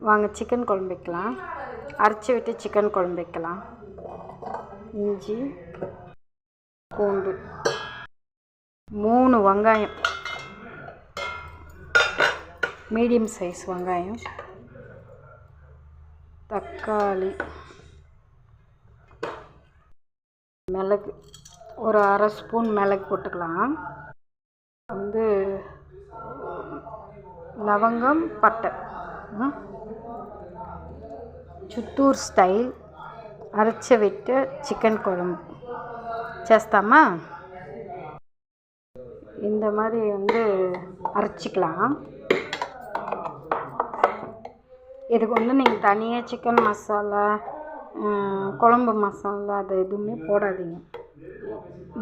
வாங்க சிக்கன் குழம்பு வைக்கலாம். அரைச்சி விட்டு சிக்கன் குழம்பு வைக்கலாம். இஞ்சி, பூண்டு, 3 வெங்காயம், மீடியம் சைஸ் வெங்காயம், தக்காளி, மிளகு, ஒரு அரை ஸ்பூன் மிளகு போட்டுக்கலாம். லவங்கம், பட்டை, చిత్తూరు స్టైల్ అరచబెట్టే చికెన్ குழம்பு చేస్తామా? இந்த மாதிரி அரைச்சிக்கலாம். இதுக்கு நீங்கள் தனியாக சிக்கன் மசாலா, குழம்பு மசாலா அது எதுவுமே போடாதீங்க.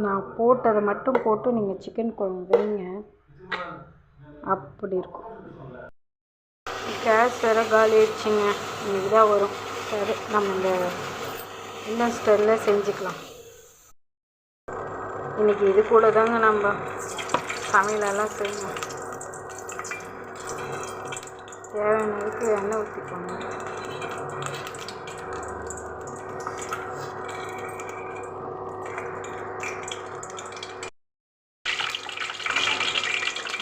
நான் போட்டதை மட்டும் போட்டு நீங்கள் சிக்கன் குழம்பு வைங்க, அப்படி இருக்கும். கேஸ் வேறு காலி ஆயிடுச்சுங்க. இன்றைக்கி தான் வரும். சரி, நம்ம இந்த ஸ்டைலில் செஞ்சுக்கலாம். இன்றைக்கி இது கூட தாங்க நம்ம சமையலெல்லாம் செய்யணும். தேவையானதுக்கு எண்ணெய் ஊற்றிக்கோங்க.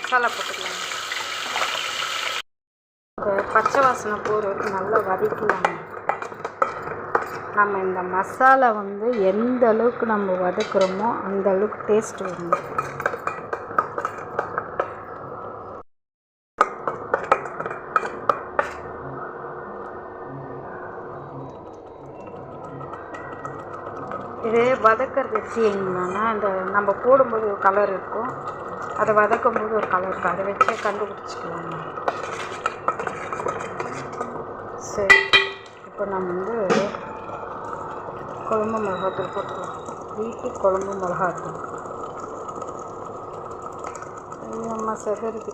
மசாலா போட்டுக்கலாம். பச்சை வாசனை போகிறது நல்லா வதக்கலாங்க. நம்ம இந்த மசாலா எந்த அளவுக்கு நம்ம வதக்குறோமோ அந்த அளவுக்கு டேஸ்ட் வரும். இது வதக்கிறது எப்படின்னா, இந்த நம்ம போடும்போது ஒரு கலர் இருக்கும், அதை வதக்கும் போது ஒரு கலர் இருக்கும். அதை வச்சே கண்டுபிடிச்சிக்கலாம். சரி, இப்போ நம்ம குழம்பு மிளகாத்தூள் போட்டுக்கலாம். வீட்டு குழம்பு மிளகாத்தூள். அம்மா செதறுது.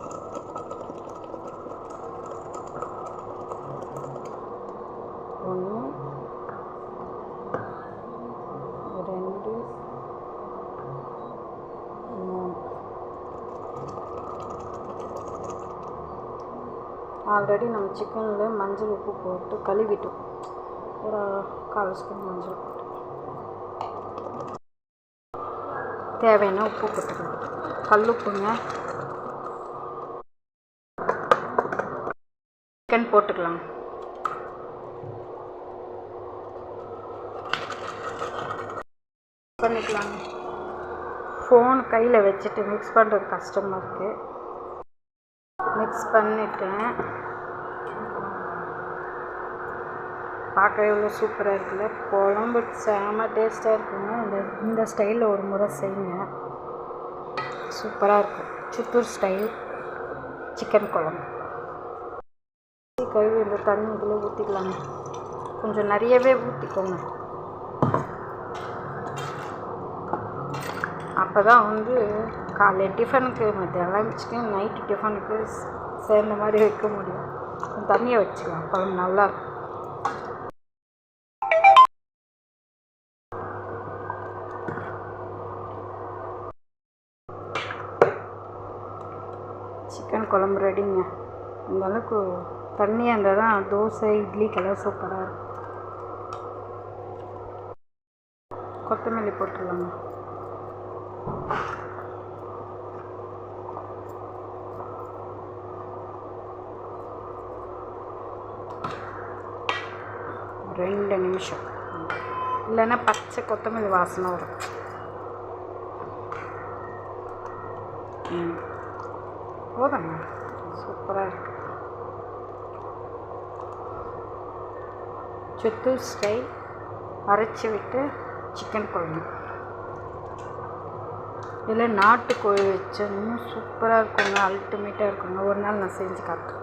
ஒன்று, 2, 3. ஆல்ரெடி நம்ம சிக்கனில் மஞ்சள் உப்பு போட்டு கழுவிட்டோம். ஒரு 1/4 ஸ்பூன் மஞ்சள் போட்டு தேவையான உப்பு போட்டுக்கலாம். கல்லுப்புங்க. சிக்கன் போட்டுக்கலாம். பண்ணிக்கலாம். ஃபோன் கையில் வச்சுட்டு மிக்ஸ் பண்ணுறது கஷ்டமாக இருக்குது. மிக்ஸ் பண்ணிட்டேன். பார்க்க எவ்வளோ சூப்பராக இருக்குல்ல. குழம்பு செம டேஸ்ட்டாக இருக்குங்க. இந்த ஸ்டைலில் ஒரு முறை செய்யுங்க, சூப்பராக இருக்கும். சித்தூர் ஸ்டைல் சிக்கன் குழம்பு. கழுவி இந்த தண்ணி இதில் ஊற்றிக்கலாங்க. கொஞ்சம் நிறையவே ஊற்றிக்கோங்க. அப்போ தான் காலைல டிஃபனுக்கு, மத்தியானம் லஞ்சுக்கு, நைட்டு டிஃபனுக்கு சேர்ந்த மாதிரி வைக்க முடியும். தண்ணியை வச்சுக்கலாம். குழம்பு நல்லாயிருக்கும். சிக்கன் குழம்பு ரெடிங்க. இந்த அளவுக்கு தண்ணியாக இருந்தால் தான் தோசை இட்லிக்கெல்லாம் சூப்பராக இருக்கும். கொத்தமல்லி போட்டுடலாங்க. ரெண்டு நிமிஷம், இல்லைன்னா பச்சை கொத்தமல்லி வாசனை வரும். போதுங்க, சூப்பராக இருக்கு. சித்தூர் ஸ்டைல் அரைச்சி விட்டு சிக்கன் குழம்பு. இதில் நாட்டுக்கோழி வச்சு இன்னும் சூப்பராக இருக்குங்க, அல்டிமேட்டாக இருக்குங்க. ஒரு நாள் நான் செஞ்சு காட்டுறேன்.